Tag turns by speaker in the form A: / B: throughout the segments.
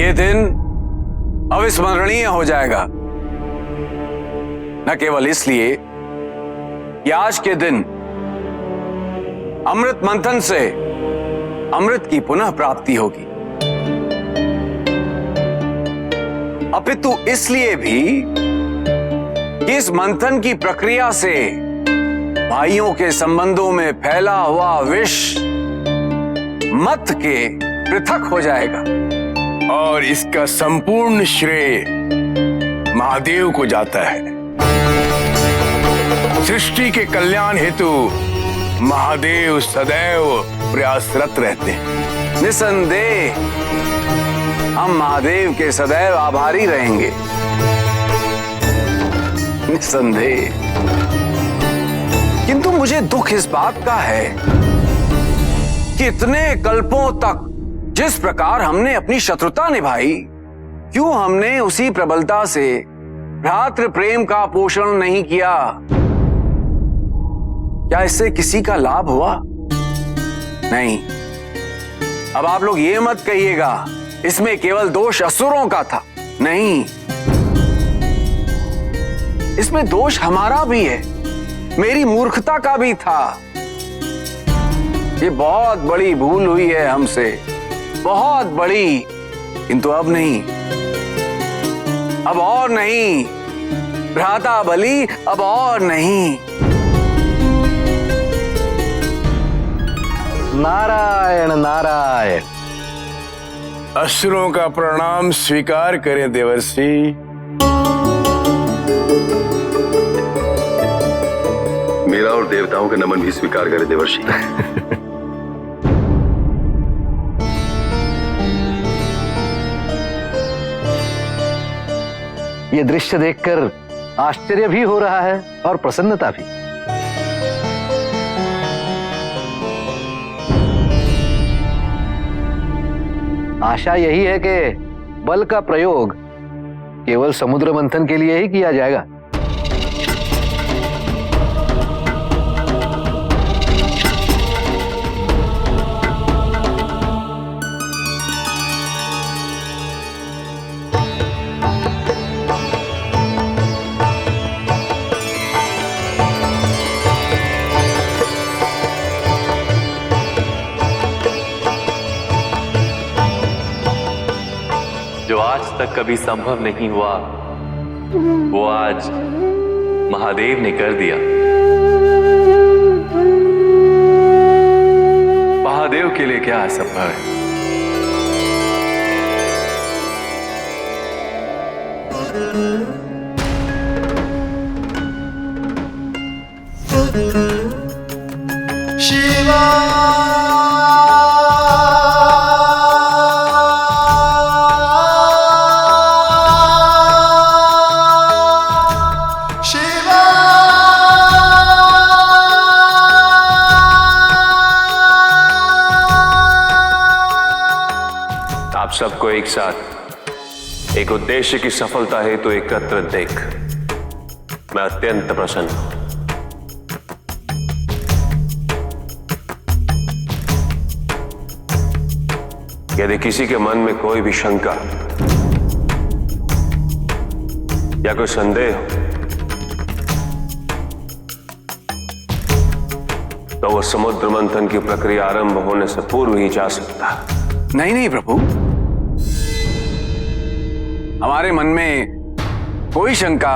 A: ये दिन अविस्मरणीय हो जाएगा, न केवल इसलिए कि आज के दिन अमृत मंथन से अमृत की पुनः प्राप्ति होगी, अपितु इसलिए भी कि इस मंथन की प्रक्रिया से भाइयों के संबंधों में फैला हुआ विष मत के पृथक हो जाएगा
B: और इसका संपूर्ण श्रेय महादेव को जाता है। सृष्टि के कल्याण हेतु महादेव सदैव प्रयासरत रहते हैं।
A: निसंदेह हम महादेव के सदैव आभारी रहेंगे, निसंदेह। किंतु मुझे दुख इस बात का है कि इतने कल्पों तक जिस प्रकार हमने अपनी शत्रुता निभाई, क्यों हमने उसी प्रबलता से भ्रातृ प्रेम का पोषण नहीं किया? क्या इससे किसी का लाभ हुआ? नहीं। अब आप लोग ये मत कहिएगा इसमें केवल दोष असुरों का था। नहीं, इसमें दोष हमारा भी है, मेरी मूर्खता का भी था। ये बहुत बड़ी भूल हुई है हमसे, बहुत बड़ी। किंतु अब नहीं, अब और नहीं भ्राता बलि, अब और नहीं।
C: नारायण नारायण।
B: असुरों का प्रणाम स्वीकार करें देवर्षि।
D: मेरा और देवताओं का नमन भी स्वीकार करें देवर्षि।
C: ये दृश्य देखकर आश्चर्य भी हो रहा है और प्रसन्नता भी। आशा यही है कि बल का प्रयोग केवल समुद्र मंथन के लिए ही किया जाएगा।
E: जो आज तक कभी संभव नहीं हुआ, वो आज महादेव ने कर दिया। महादेव के लिए क्या असंभव है?
F: शिवा
E: आप सबको एक साथ एक उद्देश्य की सफलता हेतु एकत्र देख मैं अत्यंत प्रसन्न हूं। यदि किसी के मन में कोई भी शंका या कोई संदेह हो तो वह समुद्र मंथन की प्रक्रिया आरंभ होने से पूर्व ही जा सकता है।
A: नहीं नहीं प्रभु, हमारे मन में कोई शंका,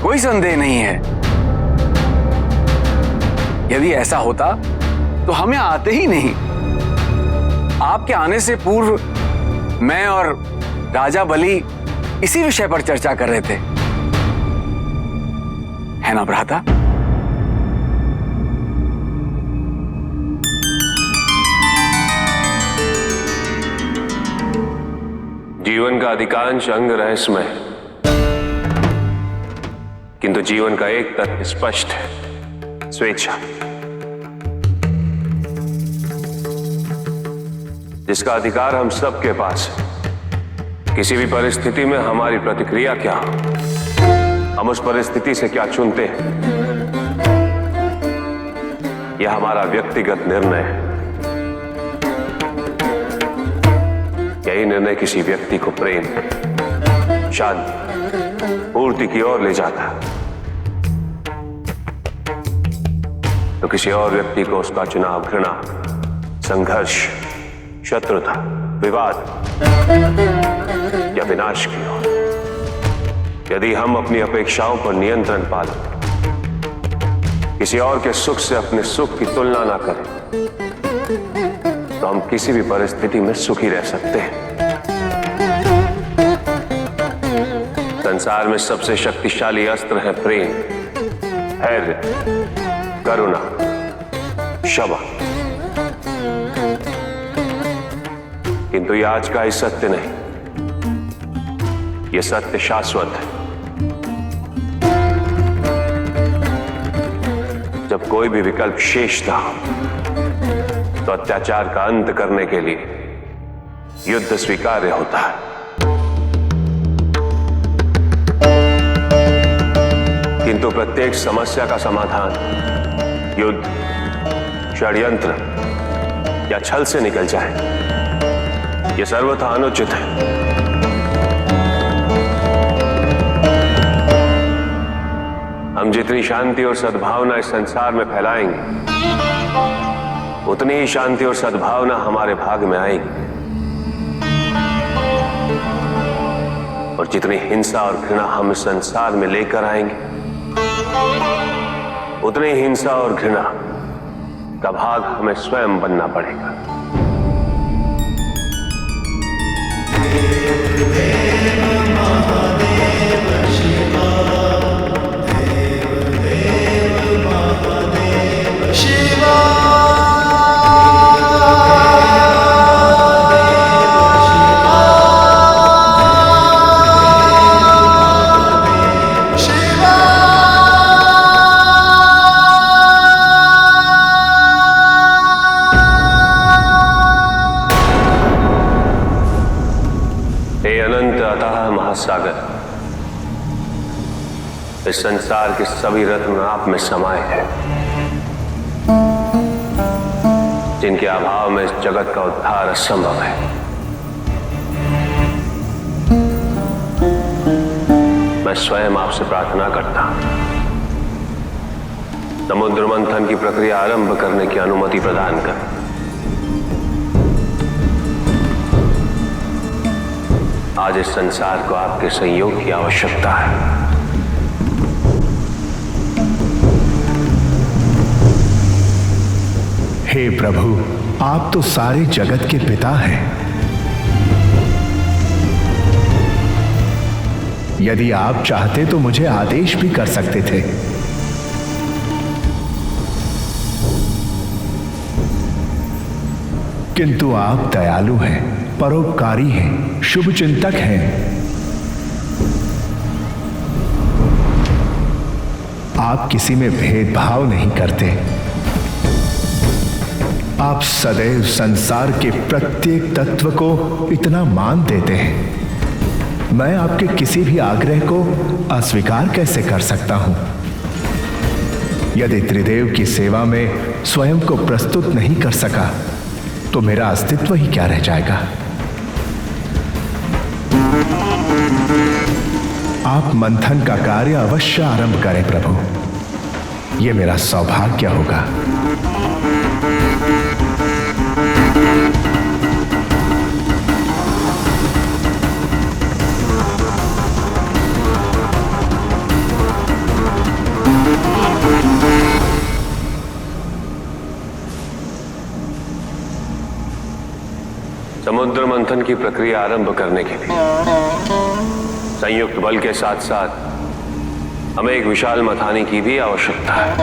A: कोई संदेह नहीं है। यदि ऐसा होता तो हम यहां आते ही नहीं। आपके आने से पूर्व मैं और राजा बलि इसी विषय पर चर्चा कर रहे थे, है ना भ्राता?
E: जीवन का अधिकांश अंग रहस्यमय है, किंतु जीवन का एक तत्व स्पष्ट है, स्वेच्छा, जिसका अधिकार हम सबके पास है। किसी भी परिस्थिति में हमारी प्रतिक्रिया क्या हो, हम उस परिस्थिति से क्या चुनते हैं, यह हमारा व्यक्तिगत निर्णय है। यही निर्णय किसी व्यक्ति को प्रेम, शांति, पूर्ति की ओर ले जाता है, तो किसी और व्यक्ति को उसका चुनाव घृणा, संघर्ष, शत्रुता, विवाद या विनाश की ओर। यदि हम अपनी अपेक्षाओं पर नियंत्रण पालें, किसी और के सुख से अपने सुख की तुलना ना करें, तो हम किसी भी परिस्थिति में सुखी रह सकते हैं। संसार में सबसे शक्तिशाली अस्त्र है प्रेम, धैर्य, करुणा, क्षमा। किंतु ये आज का ही सत्य नहीं, ये सत्य शाश्वत है। जब कोई भी विकल्प शेष था, तो अत्याचार का अंत करने के लिए युद्ध स्वीकार्य होता है। किंतु प्रत्येक समस्या का समाधान युद्ध, षड्यंत्र या छल से निकल जाए, यह सर्वथा अनुचित है। हम जितनी शांति और सद्भावना इस संसार में फैलाएंगे, उतनी ही शांति और सद्भावना हमारे भाग में आएगी। और जितनी हिंसा और घृणा हम इस संसार में लेकर आएंगे, उतनी हिंसा और घृणा का भाग हमें स्वयं बनना पड़ेगा। सागर, इस संसार के सभी रत्न आप में समाये हैं, जिनके अभाव में इस जगत का उद्धार असंभव है। मैं स्वयं आपसे प्रार्थना करता हूं, समुद्र मंथन की प्रक्रिया आरंभ करने की अनुमति प्रदान कर। आज इस संसार को आपके सहयोग की आवश्यकता है।
F: हे प्रभु, आप तो सारे जगत के पिता हैं। यदि आप चाहते तो मुझे आदेश भी कर सकते थे। किंतु आप दयालु हैं, परोपकारी हैं, शुभचिंतक हैं। आप किसी में भेदभाव नहीं करते। आप सदैव संसार के प्रत्येक तत्व को इतना मान देते हैं। मैं आपके किसी भी आग्रह को अस्वीकार कैसे कर सकता हूं? यदि त्रिदेव की सेवा में स्वयं को प्रस्तुत नहीं कर सका, तो मेरा अस्तित्व ही क्या रह जाएगा? आप मंथन का कार्य अवश्य आरंभ करें प्रभु, यह मेरा सौभाग्य होगा।
E: समुद्र मंथन की प्रक्रिया आरंभ करने के लिए संयुक्त बल के साथ साथ हमें एक विशाल मथानी की भी आवश्यकता है।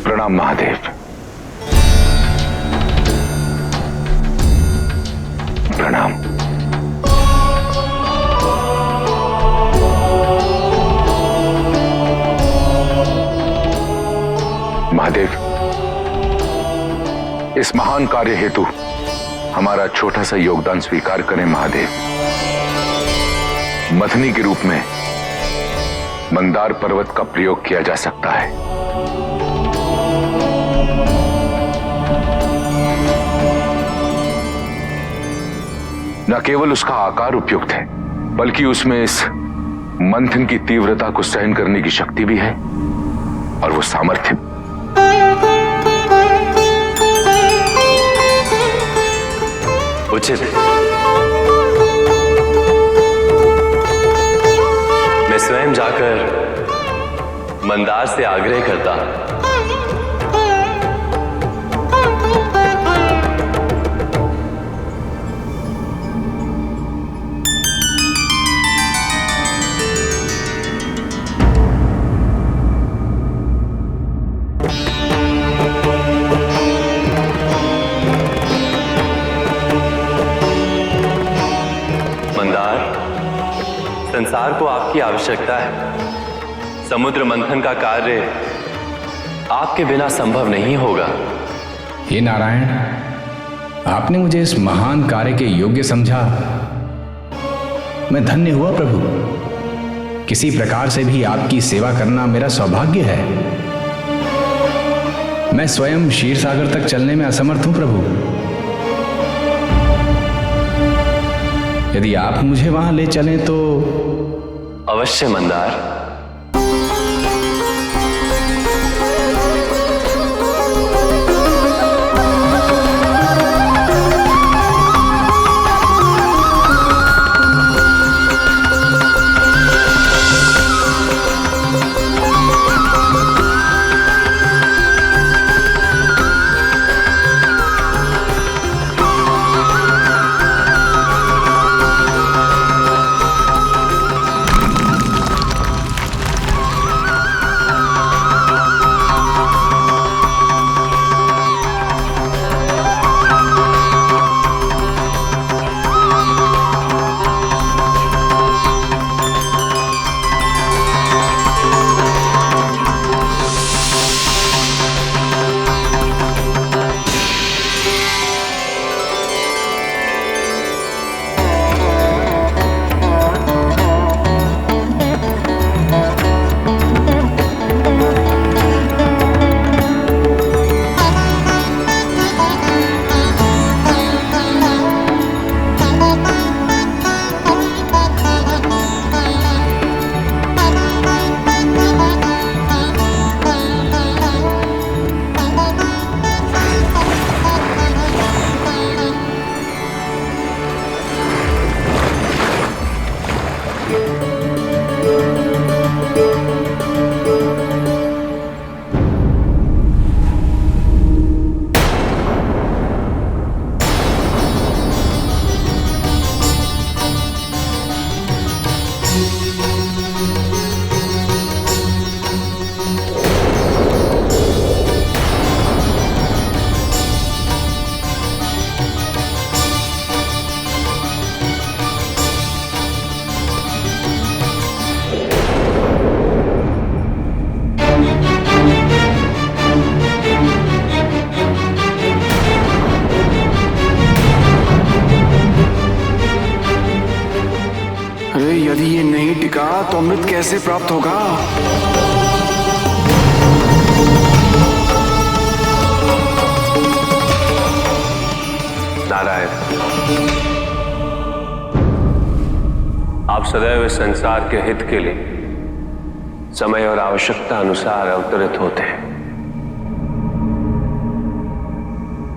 B: प्रणाम महादेव। प्रणाम। महादेव, इस महान कार्य हेतु हमारा छोटा सा योगदान स्वीकार करें महादेव। मथनी के रूप में मंदार पर्वत का प्रयोग किया जा सकता है। न केवल उसका आकार उपयुक्त है, बल्कि उसमें इस मंथन की तीव्रता को सहन करने की शक्ति भी है और वो सामर्थ्य।
E: उचित। मैं स्वयं जाकर मंदार से आग्रह करता हूं। संसार को आपकी आवश्यकता है। समुद्र मंथन का कार्य आपके बिना संभव नहीं होगा।
G: हे नारायण, आपने मुझे इस महान कार्य के योग्य समझा। मैं धन्य हुआ प्रभु। किसी प्रकार से भी आपकी सेवा करना मेरा सौभाग्य है। मैं स्वयं क्षीर सागर तक चलने में असमर्थ हूं प्रभु। यदि आप मुझे वहां ले चलें तो।
E: अवश्य मंदार।
A: यदि ये नहीं टिका तो अमृत कैसे प्राप्त होगा?
E: नारायण, आप सदैव इस संसार के हित के लिए समय और आवश्यकता अनुसार अवतरित होते हैं।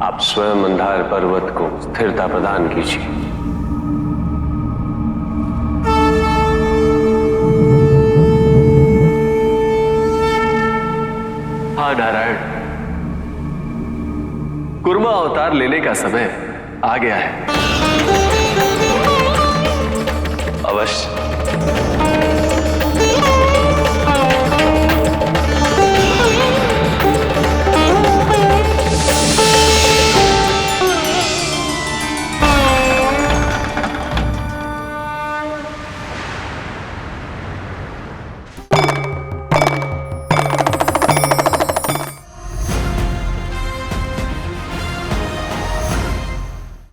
E: आप स्वयं मंदार पर्वत को स्थिरता प्रदान कीजिए। हाँ नारायण, कुर्मा अवतार लेने का समय आ गया है। अवश्य।